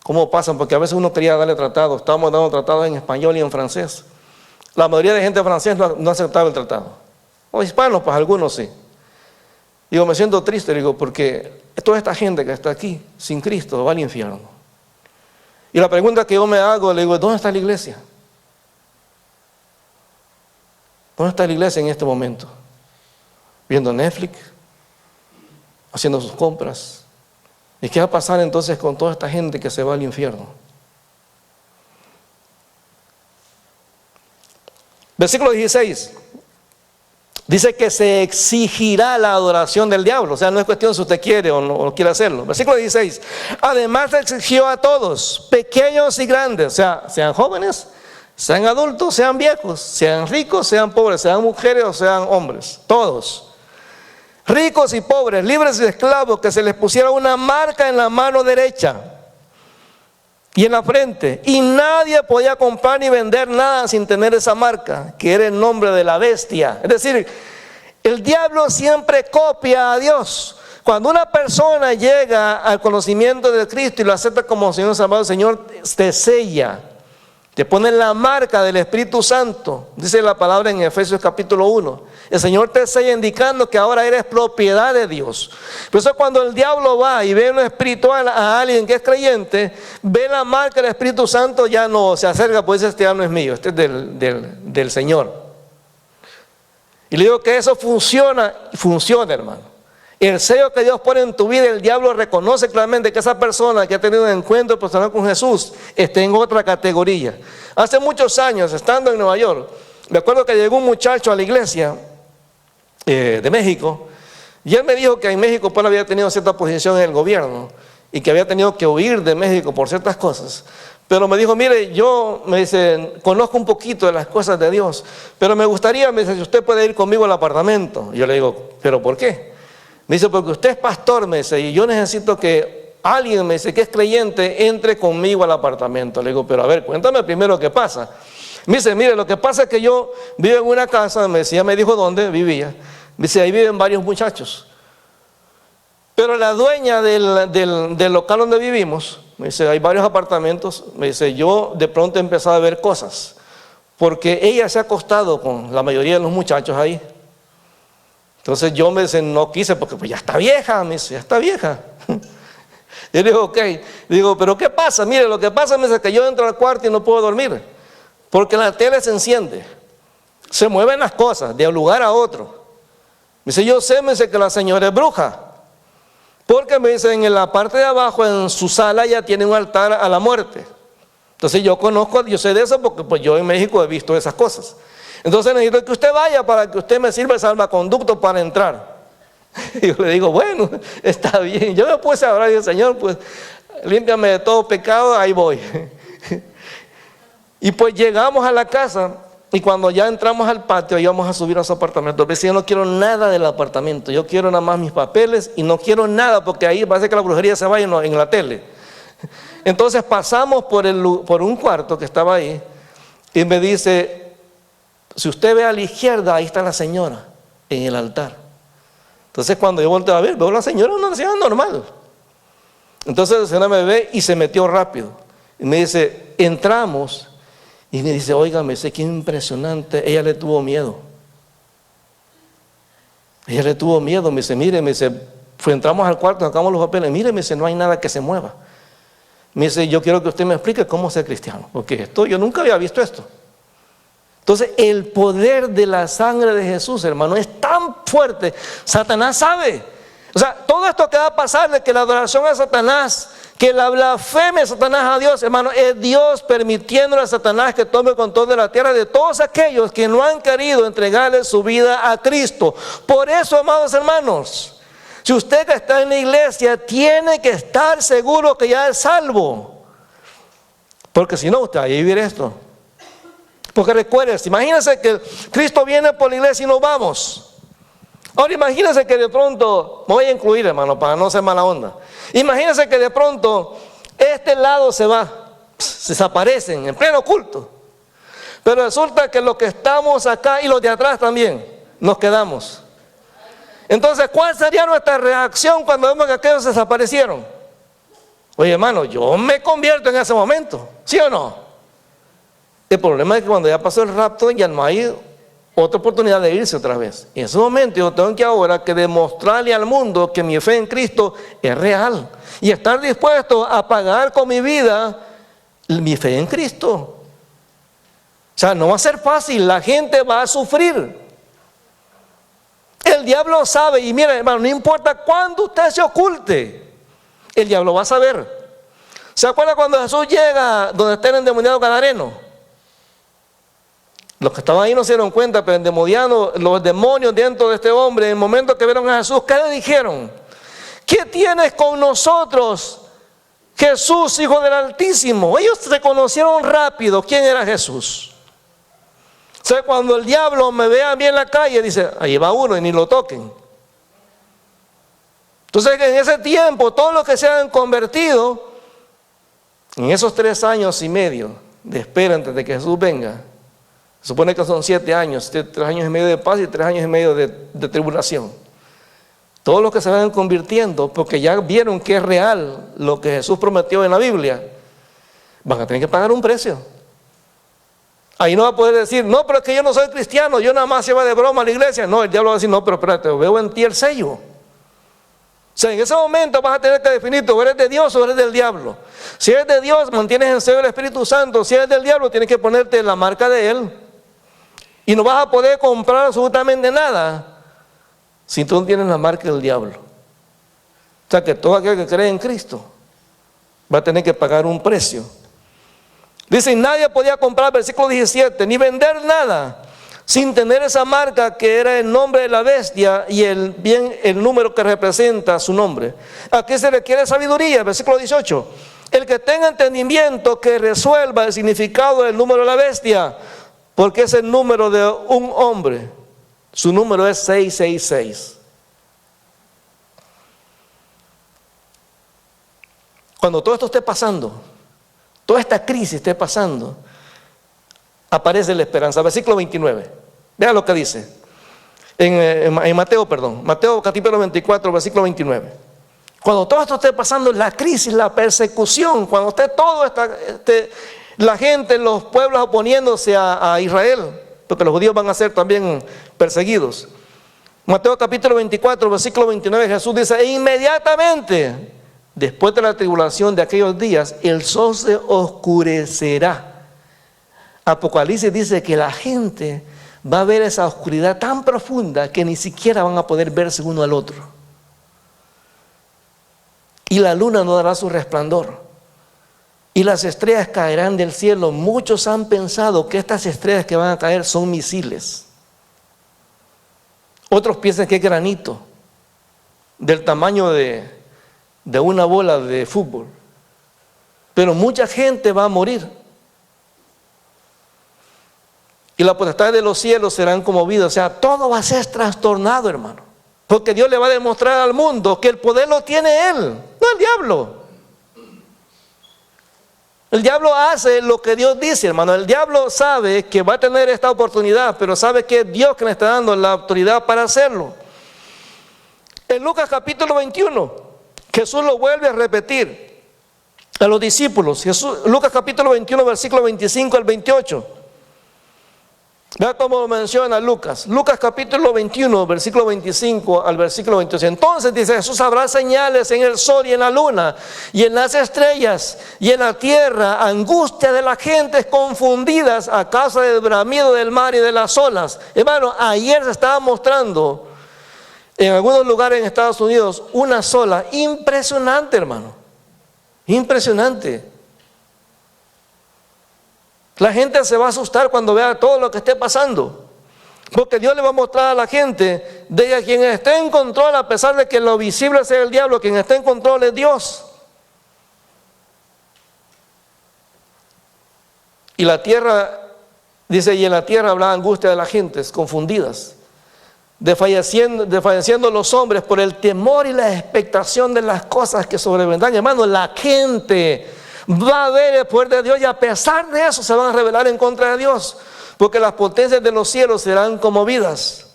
cómo pasan, porque a veces uno quería darle tratado, estábamos dando tratados en español y en francés. La mayoría de gente francesa no aceptaba el tratado. O hispanos, pues algunos sí. Digo, me siento triste, digo, porque toda esta gente que está aquí, sin Cristo, va al infierno. Y la pregunta que yo me hago, le digo, ¿dónde está la iglesia? ¿Dónde está la iglesia en este momento? Viendo Netflix, haciendo sus compras. ¿Y qué va a pasar entonces con toda esta gente que se va al infierno? Versículo 16. Dice que se exigirá la adoración del diablo. O sea, no es cuestión si usted quiere o no quiere hacerlo. Versículo 16. Además se exigió a todos, pequeños y grandes. O sea, sean jóvenes, sean adultos, sean viejos, sean ricos, sean pobres, sean mujeres o sean hombres. Todos. Ricos y pobres, libres y esclavos, que se les pusiera una marca en la mano derecha. y en la frente. Y nadie podía comprar ni vender nada sin tener esa marca, que era el nombre de la bestia. Es decir, el diablo siempre copia a Dios. Cuando una persona llega al conocimiento de Cristo y lo acepta como Señor Salvador, el Señor te sella, te pone la marca del Espíritu Santo. Dice la palabra en Efesios capítulo 1. El Señor te sella indicando que ahora eres propiedad de Dios. Por eso cuando el diablo va y ve un espiritual a alguien que es creyente, ve la marca del Espíritu Santo, ya no se acerca, pues este ya no es mío, este es del Señor. Y le digo que eso funciona, hermano. El sello que Dios pone en tu vida, el diablo reconoce claramente que esa persona que ha tenido un encuentro personal con Jesús está en otra categoría. Hace muchos años, estando en Nueva York, me acuerdo que llegó un muchacho a la iglesia de México, y él me dijo que en México pues había tenido cierta posición en el gobierno y que había tenido que huir de México por ciertas cosas. Pero me dijo, mire, yo, me dice, conozco un poquito de las cosas de Dios, pero me gustaría, me dice, si usted puede ir conmigo al apartamento. Yo le digo, ¿pero por qué? Me dice, porque usted es pastor, me dice, y yo necesito que alguien, me dice, que es creyente, entre conmigo al apartamento. Le digo, pero a ver, cuéntame primero qué pasa. Me dice, mire, lo que pasa es que yo vivo en una casa, me decía, me dijo dónde vivía. Me dice, ahí viven varios muchachos. Pero la dueña del local donde vivimos, me dice, hay varios apartamentos. Me dice, yo de pronto he empezado a ver cosas, porque ella se ha acostado con la mayoría de los muchachos ahí. Entonces yo me dice, no quise, porque pues ya está vieja, me dice, ya está vieja. Yo le digo, ok. Digo, pero ¿qué pasa? Mire, lo que pasa me dice que yo entro al cuarto y no puedo dormir, porque la tele se enciende, se mueven las cosas de un lugar a otro. Me dice, yo sé, me dice que la señora es bruja, porque me dice, en la parte de abajo, en su sala, ya tiene un altar a la muerte. Entonces yo conozco, yo sé de eso, porque pues yo en México he visto esas cosas. Entonces necesito que usted vaya para que usted me sirva el salvaconducto para entrar. Y yo le digo, bueno, está bien. Yo me puse a orar y dije, Señor, pues límpiame de todo pecado, ahí voy. Y pues llegamos a la casa, y cuando ya entramos al patio, íbamos a subir a su apartamento. Pero yo no quiero nada del apartamento, yo quiero nada más mis papeles y no quiero nada, porque ahí parece que la brujería se vaya en la tele. Entonces pasamos por un cuarto que estaba ahí, y me dice, si usted ve a la izquierda, ahí está la señora en el altar. Entonces cuando yo volteo a ver, veo a la señora, una señora normal. Entonces la señora me ve y se metió rápido. Y me dice, entramos. Y me dice, oiga, me dice, qué impresionante. Ella le tuvo miedo. Ella le tuvo miedo. Me dice, mire, me dice, entramos al cuarto, sacamos los papeles. Mire, me dice, no hay nada que se mueva. Me dice, yo quiero que usted me explique cómo ser cristiano, porque yo nunca había visto esto. Entonces el poder de la sangre de Jesús, hermano, es tan fuerte. Satanás sabe. O sea, todo esto que va a pasar de que la adoración a Satanás, que la blasfemia de Satanás a Dios, hermano, es Dios permitiéndole a Satanás que tome control de la tierra de todos aquellos que no han querido entregarle su vida a Cristo. Por eso, amados hermanos, si usted que está en la iglesia tiene que estar seguro que ya es salvo, porque si no, usted va a vivir esto. Porque recuerden, imagínense que Cristo viene por la iglesia y nos vamos. Ahora imagínense que de pronto, me voy a incluir, hermano, para no ser mala onda. Imagínense que de pronto este lado se va, se desaparecen en pleno culto. Pero resulta que los que estamos acá y los de atrás también nos quedamos. Entonces, ¿cuál sería nuestra reacción cuando vemos que aquellos desaparecieron? Oye, hermano, yo me convierto en ese momento, ¿sí o no? El problema es que cuando ya pasó el rapto ya no hay otra oportunidad de irse otra vez. En ese momento yo tengo que ahora que demostrarle al mundo que mi fe en Cristo es real y estar dispuesto a pagar con mi vida mi fe en Cristo. O sea, no va a ser fácil, la gente va a sufrir. El diablo sabe, y mira, hermano, no importa cuándo usted se oculte, el diablo va a saber. ¿Se acuerda cuando Jesús llega donde está el endemoniado gadareno? Los que estaban ahí no se dieron cuenta, pero los demonios dentro de este hombre, en el momento que vieron a Jesús, ¿qué le dijeron? ¿Qué tienes con nosotros, Jesús, Hijo del Altísimo? Ellos reconocieron rápido quién era Jesús. O sea, cuando el diablo me vea a mí en la calle, dice, ahí va uno y ni lo toquen. Entonces, en ese tiempo, todos los que se han convertido, En esos 3 años y medio de espera antes de que Jesús venga, se supone que son 7 años, 3 años y medio de paz y 3 años y medio de tribulación. Todos los que se van convirtiendo, porque ya vieron que es real lo que Jesús prometió en la Biblia, van a tener que pagar un precio. Ahí no va a poder decir, no, pero es que yo no soy cristiano, yo nada más se va de broma a la iglesia. No, el diablo va a decir, no, pero espérate, veo en ti el sello. O sea, en ese momento vas a tener que definir, ¿tú eres de Dios o eres del diablo? Si eres de Dios, mantienes en sello el Espíritu Santo. Si eres del diablo, tienes que ponerte la marca de él. Y no vas a poder comprar absolutamente nada si tú no tienes la marca del diablo. O sea que todo aquel que cree en Cristo va a tener que pagar un precio. Dice, nadie podía comprar, versículo 17, ni vender nada sin tener esa marca que era el nombre de la bestia y el número que representa su nombre. Aquí se requiere sabiduría, versículo 18. El que tenga entendimiento que resuelva el significado del número de la bestia, porque es el número de un hombre. Su número es 666. Cuando todo esto esté pasando, toda esta crisis esté pasando, aparece la esperanza. Versículo 29. Vean lo que dice. En Mateo capítulo 24, versículo 29. Cuando todo esto esté pasando, la crisis, la persecución, cuando esté todo la gente, los pueblos oponiéndose a Israel, porque los judíos van a ser también perseguidos. Mateo capítulo 24, versículo 29, Jesús dice, e inmediatamente, después de la tribulación de aquellos días, el sol se oscurecerá. Apocalipsis dice que la gente va a ver esa oscuridad tan profunda que ni siquiera van a poder verse uno al otro. Y la luna no dará su resplandor. Y las estrellas caerán del cielo. Muchos han pensado que estas estrellas que van a caer son misiles. Otros piensan que es granito, del tamaño de una bola de fútbol. Pero mucha gente va a morir. Y la potestad de los cielos serán conmovidas. O sea, todo va a ser trastornado, hermano. Porque Dios le va a demostrar al mundo que el poder lo tiene Él, no el diablo. El diablo hace lo que Dios dice, hermano. El diablo sabe que va a tener esta oportunidad, pero sabe que es Dios que le está dando la autoridad para hacerlo. En Lucas capítulo 21, Jesús lo vuelve a repetir a los discípulos. Lucas capítulo 21, versículo 25 al 28. Vea cómo lo menciona Lucas. Lucas capítulo 21, versículo 25 al versículo 28. Entonces dice Jesús, habrá señales en el sol y en la luna y en las estrellas y en la tierra, angustia de las gentes confundidas a causa del bramido del mar y de las olas. Hermano, ayer se estaba mostrando en algunos lugares en Estados Unidos una ola impresionante, hermano. Impresionante. La gente se va a asustar cuando vea todo lo que esté pasando, porque Dios le va a mostrar a la gente de que quien esté en control, a pesar de que lo visible sea el diablo, quien esté en control es Dios. Y la tierra, dice, y en la tierra habrá angustia de las gentes confundidas, desfalleciendo los hombres por el temor y la expectación de las cosas que sobrevendrán. Hermano, la gente va a ver el poder de Dios y a pesar de eso se van a rebelar en contra de Dios, porque las potencias de los cielos serán conmovidas.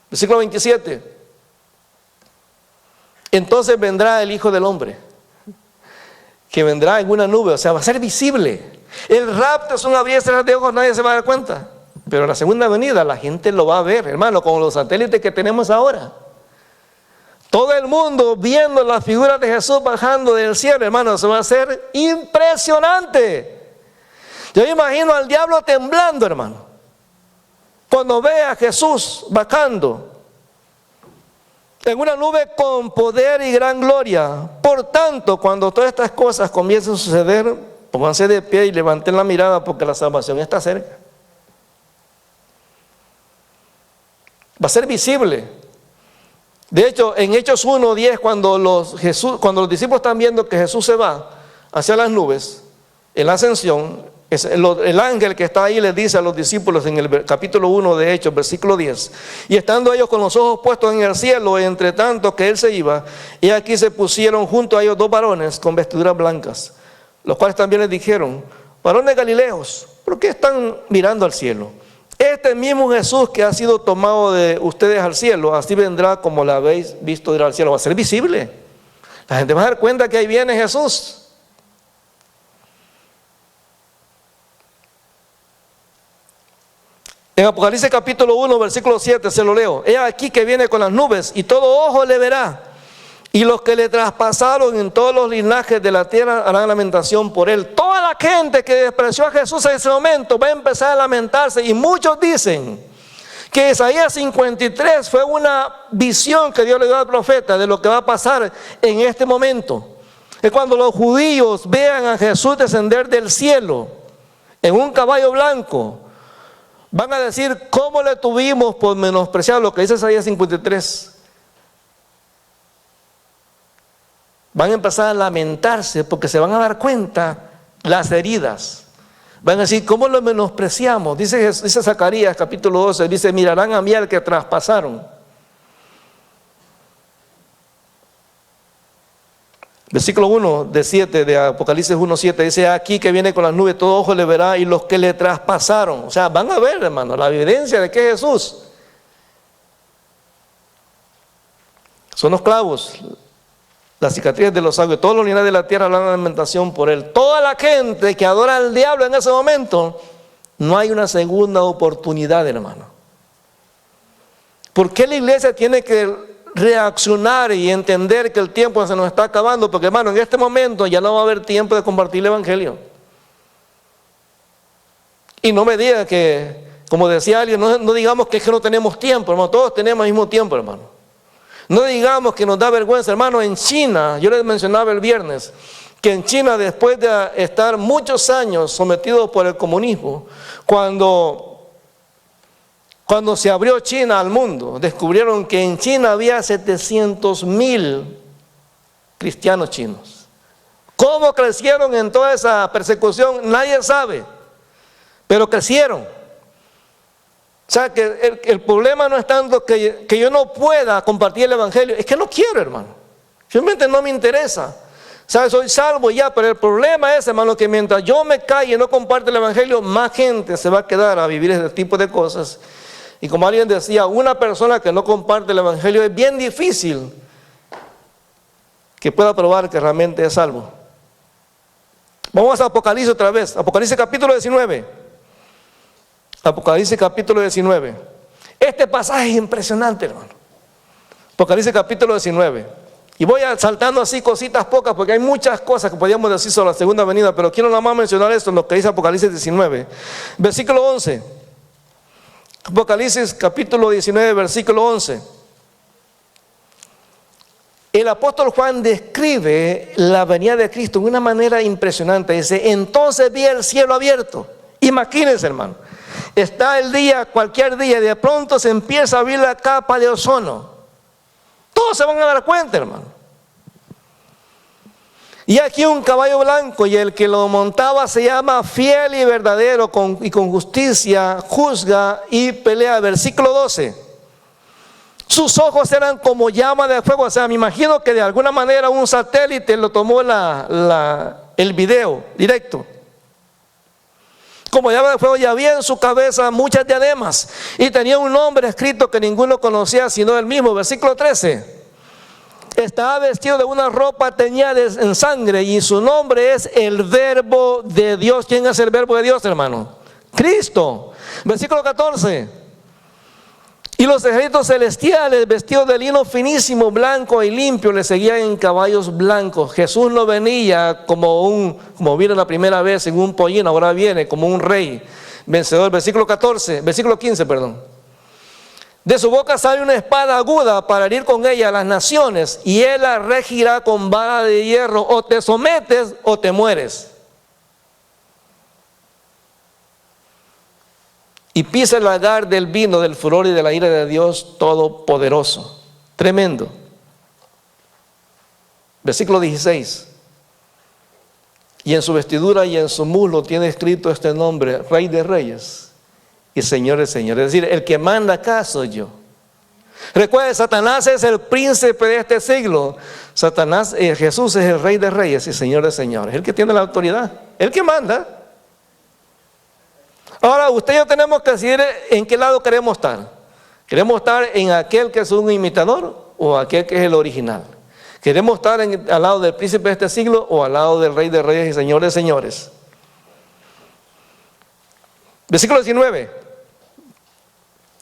Versículo 27. Entonces vendrá el Hijo del Hombre, que vendrá en una nube, o sea, va a ser visible. El rapto es un abrir y cerrar de ojos, nadie se va a dar cuenta, pero en la segunda venida la gente lo va a ver, hermano, como los satélites que tenemos ahora. Todo el mundo viendo las figuras de Jesús bajando del cielo, hermano, eso va a ser impresionante. Yo imagino al diablo temblando, hermano, cuando ve a Jesús bajando en una nube con poder y gran gloria. Por tanto, cuando todas estas cosas comiencen a suceder, pónganse de pie y levanten la mirada, porque la salvación está cerca. Va a ser visible. De hecho, en Hechos 1:10, cuando los discípulos están viendo que Jesús se va hacia las nubes, en la ascensión, el ángel que está ahí les dice a los discípulos en el capítulo 1 de Hechos, versículo 10, y estando ellos con los ojos puestos en el cielo, entre tanto que él se iba, y aquí se pusieron junto a ellos 2 varones con vestiduras blancas, los cuales también les dijeron: varones galileos, ¿por qué están mirando al cielo? Este mismo Jesús que ha sido tomado de ustedes al cielo, así vendrá como lo habéis visto ir al cielo. Va a ser visible. La gente va a dar cuenta que ahí viene Jesús. En Apocalipsis capítulo 1, versículo 7, se lo leo. He aquí que viene con las nubes y todo ojo le verá. Y los que le traspasaron en todos los linajes de la tierra harán lamentación por él. Toda la gente que despreció a Jesús en ese momento va a empezar a lamentarse. Y muchos dicen que Isaías 53 fue una visión que Dios le dio al profeta de lo que va a pasar en este momento. Es cuando los judíos vean a Jesús descender del cielo en un caballo blanco. Van a decir: ¿cómo le tuvimos por menospreciar? Lo que dice Isaías 53. Van a empezar a lamentarse porque se van a dar cuenta las heridas. Van a decir: ¿cómo lo menospreciamos? Dice Zacarías capítulo 12, dice: mirarán a mí al que traspasaron. Versículo 1 de 7 de Apocalipsis 1:7 dice: aquí que viene con las nubes, todo ojo le verá, y los que le traspasaron. O sea, van a ver, hermano, la evidencia de que es Jesús. Son los clavos, las cicatrices de los sabios, todos los linajes de la tierra hablan de lamentación por él. Toda la gente que adora al diablo en ese momento, no hay una segunda oportunidad, hermano. ¿Por qué la iglesia tiene que reaccionar y entender que el tiempo se nos está acabando? Porque, hermano, en este momento ya no va a haber tiempo de compartir el evangelio. Y no me diga que, como decía alguien, no digamos que es que no tenemos tiempo, hermano. Todos tenemos el mismo tiempo, hermano. No digamos que nos da vergüenza, hermano. En China, yo les mencionaba el viernes, que en China, después de estar muchos años sometidos por el comunismo, cuando se abrió China al mundo, descubrieron que en China había 700,000 cristianos chinos. ¿Cómo crecieron en toda esa persecución? Nadie sabe, pero crecieron. O sea, que el problema no es tanto que yo no pueda compartir el evangelio, es que no quiero, hermano. Simplemente no me interesa. O sea, soy salvo ya, pero el problema es, hermano, que mientras yo me calle y no comparto el evangelio, más gente se va a quedar a vivir ese tipo de cosas. Y como alguien decía, una persona que no comparte el evangelio es bien difícil que pueda probar que realmente es salvo. Vamos a Apocalipsis otra vez, Apocalipsis capítulo 19. Apocalipsis capítulo 19. Este pasaje es impresionante, hermano. Apocalipsis capítulo 19. Y voy saltando así cositas pocas, porque hay muchas cosas que podríamos decir sobre la segunda venida, pero quiero nada más mencionar esto en lo que dice Apocalipsis 19. Versículo 11. Apocalipsis capítulo 19, versículo 11. El apóstol Juan describe la venida de Cristo de una manera impresionante. Dice: entonces vi el cielo abierto. Imagínense, hermano. Está el día, cualquier día, y de pronto se empieza a abrir la capa de ozono. Todos se van a dar cuenta, hermano. Y aquí un caballo blanco, y el que lo montaba se llama Fiel y Verdadero, y con justicia juzga y pelea. Versículo 12. Sus ojos eran como llama de fuego. O sea, me imagino que de alguna manera un satélite lo tomó el video directo. Como llama de fuego, y había en su cabeza muchas diademas, y tenía un nombre escrito que ninguno conocía sino él mismo. Versículo 13. Estaba vestido de una ropa teñida en sangre, y su nombre es el Verbo de Dios. ¿Quién es el Verbo de Dios, hermano? Cristo. Versículo 14. Y los ejércitos celestiales, vestidos de lino finísimo, blanco y limpio, le seguían en caballos blancos. Jesús no venía como vino la primera vez en un pollino, ahora viene como un rey vencedor. Versículo 15, perdón. De su boca sale una espada aguda para herir con ella a las naciones, y él la regirá con vara de hierro. O te sometes o te mueres. Y pisa el lagar del vino del furor y de la ira de Dios Todopoderoso. Tremendo. Versículo 16. Y en su vestidura y en su muslo tiene escrito este nombre: Rey de Reyes y Señor de Señores. Es decir, el que manda acá soy yo. Recuerde, Satanás es el príncipe de este siglo. Jesús es el Rey de Reyes y Señor de Señores, el que tiene la autoridad, el que manda. Ahora, usted y yo tenemos que decidir en qué lado queremos estar. ¿Queremos estar en aquel que es un imitador o aquel que es el original? ¿Queremos estar al lado del príncipe de este siglo o al lado del Rey de Reyes y Señor de Señores? Versículo 19.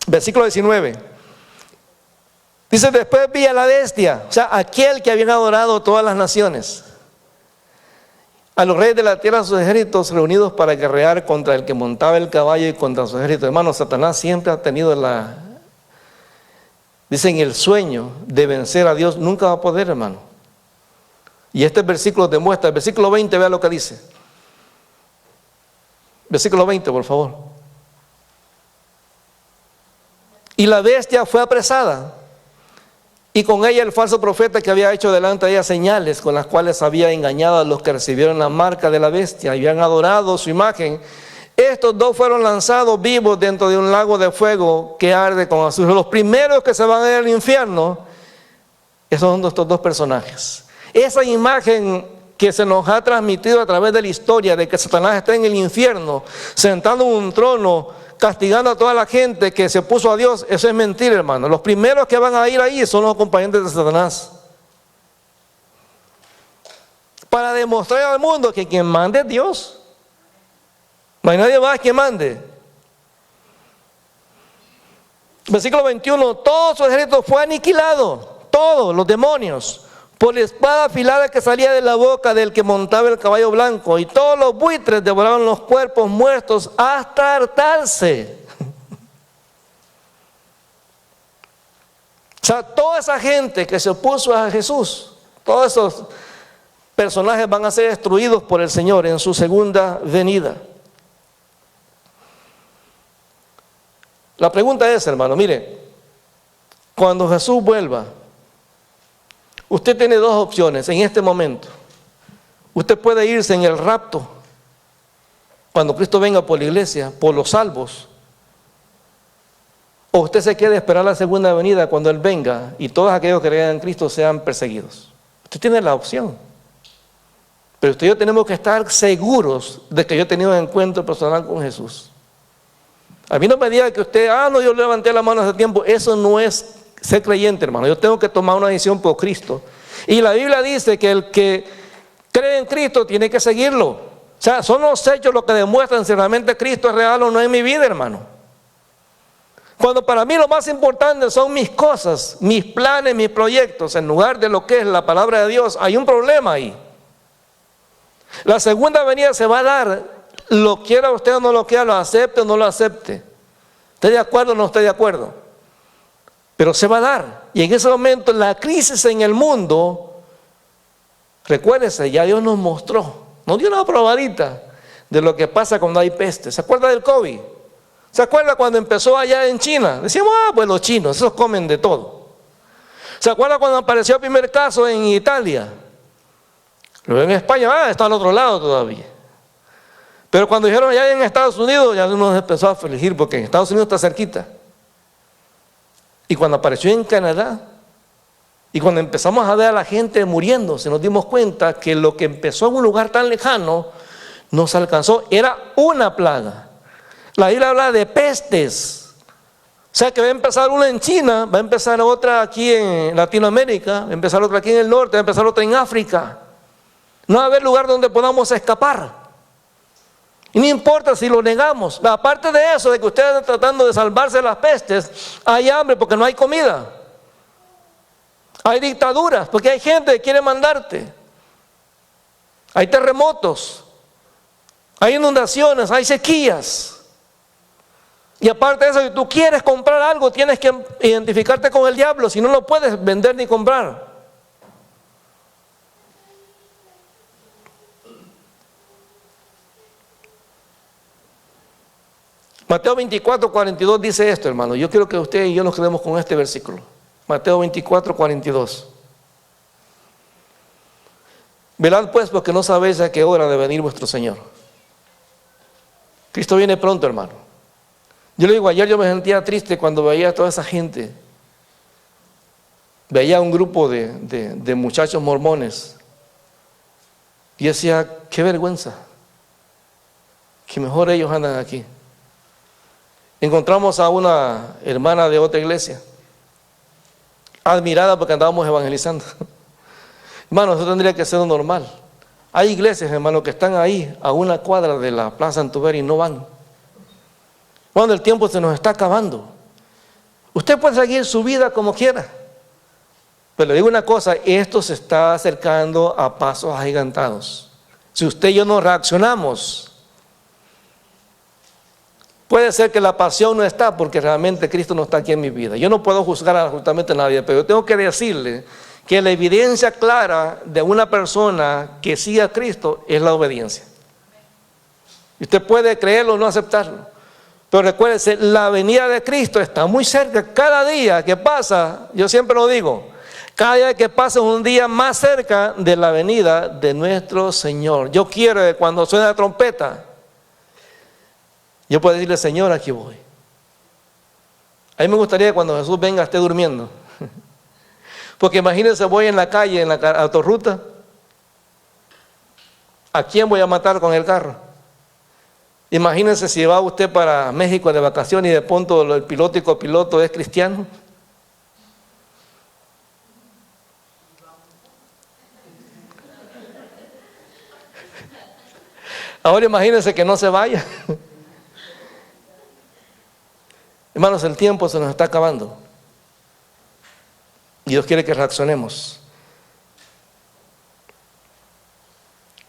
Versículo 19. Dice, después vi a la bestia, o sea, aquel que habían adorado todas las naciones, a los reyes de la tierra, sus ejércitos reunidos para guerrear contra el que montaba el caballo y contra su ejército. Hermano, Satanás siempre ha tenido dicen, el sueño de vencer a Dios. Nunca va a poder, hermano. Y este versículo demuestra, el versículo 20, vea lo que dice. Versículo 20, por favor. Y la bestia fue apresada, y con ella el falso profeta que había hecho delante de ella señales con las cuales había engañado a los que recibieron la marca de la bestia y habían adorado su imagen. Estos dos fueron lanzados vivos dentro de un lago de fuego que arde con azufre. Los primeros que se van a ir al infierno, esos son estos dos personajes. Esa imagen que se nos ha transmitido a través de la historia de que Satanás está en el infierno, sentado en un trono, castigando a toda la gente que se opuso a Dios, eso es mentira, hermano. Los primeros que van a ir ahí son los acompañantes de Satanás. Para demostrar al mundo que quien mande es Dios. No hay nadie más que mande. Versículo 21, todo su ejército fue aniquilado, todos los demonios, por la espada afilada que salía de la boca del que montaba el caballo blanco, y todos los buitres devoraban los cuerpos muertos hasta hartarse. O sea, toda esa gente que se opuso a Jesús, todos esos personajes van a ser destruidos por el Señor en su segunda venida. La pregunta es, hermano, mire, cuando Jesús vuelva, usted tiene dos opciones en este momento. Usted puede irse en el rapto, cuando Cristo venga por la iglesia, por los salvos. O usted se queda a esperar la segunda venida cuando Él venga y todos aquellos que crean en Cristo sean perseguidos. Usted tiene la opción. Pero usted y yo tenemos que estar seguros de que yo he tenido un encuentro personal con Jesús. A mí no me diga que usted, no, yo levanté la mano hace tiempo. Eso no es ser creyente, hermano. Yo tengo que tomar una decisión por Cristo. Y la Biblia dice que el que cree en Cristo tiene que seguirlo. O sea, son los hechos los que demuestran si realmente Cristo es real o no en mi vida, hermano. Cuando para mí lo más importante son mis cosas, mis planes, mis proyectos, en lugar de lo que es la palabra de Dios, hay un problema ahí. La segunda venida se va a dar, lo quiera usted o no lo quiera, lo acepte o no lo acepte. ¿Esté de acuerdo o no esté de acuerdo? Pero se va a dar. Y en ese momento la crisis en el mundo, recuérdese, ya Dios nos mostró, nos dio una probadita de lo que pasa cuando hay peste. ¿Se acuerda del COVID? ¿Se acuerda cuando empezó allá en China? Decíamos, pues los chinos, esos comen de todo. ¿Se acuerda cuando apareció el primer caso en Italia? Luego en España, está al otro lado todavía. Pero cuando dijeron allá en Estados Unidos, ya nos empezó a afligir porque en Estados Unidos está cerquita. Y cuando apareció en Canadá, y cuando empezamos a ver a la gente muriéndose, nos dimos cuenta que lo que empezó en un lugar tan lejano, nos alcanzó, era una plaga. La Biblia habla de pestes. O sea que va a empezar una en China, va a empezar otra aquí en Latinoamérica, va a empezar otra aquí en el norte, va a empezar otra en África. No va a haber lugar donde podamos escapar. Y no importa si lo negamos. Aparte de eso, de que ustedes están tratando de salvarse de las pestes, hay hambre porque no hay comida. Hay dictaduras porque hay gente que quiere mandarte. Hay terremotos. Hay inundaciones, hay sequías. Y aparte de eso, si tú quieres comprar algo, tienes que identificarte con el diablo, si no lo puedes vender ni comprar. Mateo 24, 42 dice esto, hermano. Yo quiero que usted y yo nos quedemos con este versículo. Mateo 24, 42. Velad pues, porque no sabéis a qué hora debe venir vuestro Señor. Cristo viene pronto, hermano. Yo le digo, ayer yo me sentía triste cuando veía a toda esa gente veía un grupo de muchachos mormones y decía, qué vergüenza, que mejor ellos andan aquí. Encontramos a una hermana de otra iglesia, admirada porque andábamos evangelizando. Hermano, eso tendría que ser normal. Hay iglesias, hermano, que están ahí a una cuadra de la Plaza Antuberi y no van. Cuando el tiempo se nos está acabando. Usted puede seguir su vida como quiera. Pero le digo una cosa, esto se está acercando a pasos agigantados. Si usted y yo no reaccionamos, puede ser que la pasión no está porque realmente Cristo no está aquí en mi vida. Yo no puedo juzgar absolutamente a nadie, pero yo tengo que decirle que la evidencia clara de una persona que sigue a Cristo es la obediencia. Y usted puede creerlo o no aceptarlo, pero recuérdese, la venida de Cristo está muy cerca. Cada día que pasa, yo siempre lo digo, cada día que pasa es un día más cerca de la venida de nuestro Señor. Yo quiero que cuando suene la trompeta, yo puedo decirle, Señor, aquí voy. A mí me gustaría que cuando Jesús venga esté durmiendo. Porque imagínense, voy en la calle, en la autorruta, ¿a quién voy a matar con el carro? Imagínense si va usted para México de vacaciones y de pronto el piloto y copiloto es cristiano. Ahora imagínense que no se vaya. Hermanos, el tiempo se nos está acabando. Y Dios quiere que reaccionemos.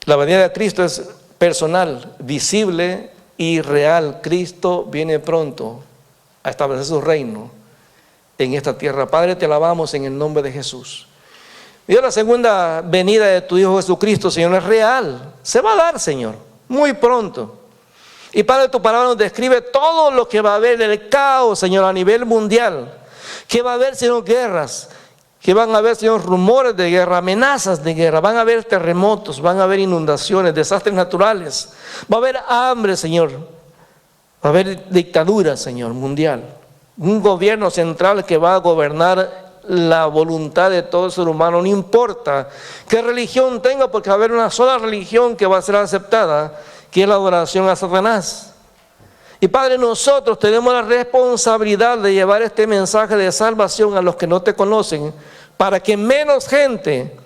La venida de Cristo es personal, visible y real. Cristo viene pronto a establecer su reino en esta tierra. Padre, te alabamos en el nombre de Jesús. Dios, la segunda venida de tu Hijo Jesucristo, Señor, es real. Se va a dar, Señor, muy pronto. Y Padre, tu palabra nos describe todo lo que va a haber, el caos, Señor, a nivel mundial. Que va a haber, Señor, guerras. Que van a haber, Señor, rumores de guerra, amenazas de guerra, van a haber terremotos, van a haber inundaciones, desastres naturales, va a haber hambre, Señor, va a haber dictadura, Señor, mundial, un gobierno central que va a gobernar la voluntad de todo ser humano, no importa qué religión tenga, porque va a haber una sola religión que va a ser aceptada, que es la adoración a Satanás. Y Padre, nosotros tenemos la responsabilidad de llevar este mensaje de salvación a los que no te conocen, para que menos gente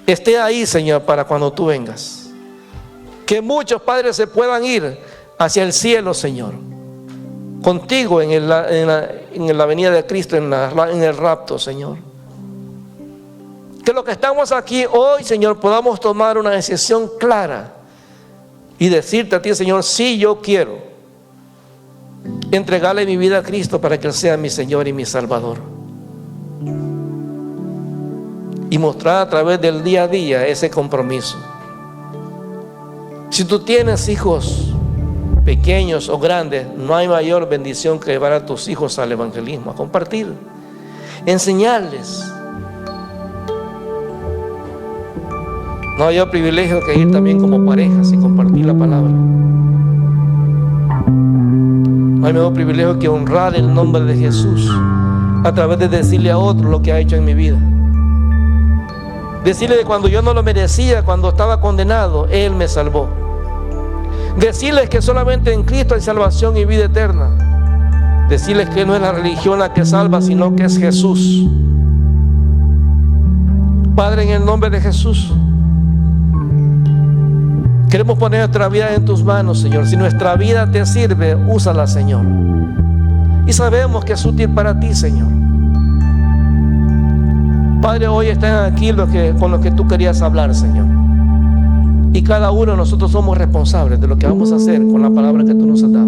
esté ahí, Señor, para cuando tú vengas. Que muchos padres se puedan ir hacia el cielo, Señor, contigo en la venida de Cristo, en el rapto, Señor. Que los que estamos aquí hoy, Señor, podamos tomar una decisión clara y decirte a ti, Señor, sí, yo quiero entregarle mi vida a Cristo para que Él sea mi Señor y mi Salvador. Y mostrar a través del día a día ese compromiso. Si tú tienes hijos pequeños o grandes, no hay mayor bendición que llevar a tus hijos al evangelismo, a compartir, enseñarles. No hay privilegio que ir también como parejas y compartir la palabra. No hay mejor privilegio que honrar el nombre de Jesús a través de decirle a otro lo que ha hecho en mi vida. Decirle que cuando yo no lo merecía, cuando estaba condenado, Él me salvó. Decirles que solamente en Cristo hay salvación y vida eterna. Decirles que no es la religión la que salva, sino que es Jesús. Padre, en el nombre de Jesús, queremos poner nuestra vida en tus manos, Señor. Si nuestra vida te sirve, úsala, Señor. Y sabemos que es útil para ti, Señor. Padre, hoy están aquí con los que tú querías hablar, Señor. Y cada uno de nosotros somos responsables de lo que vamos a hacer con la palabra que tú nos has dado.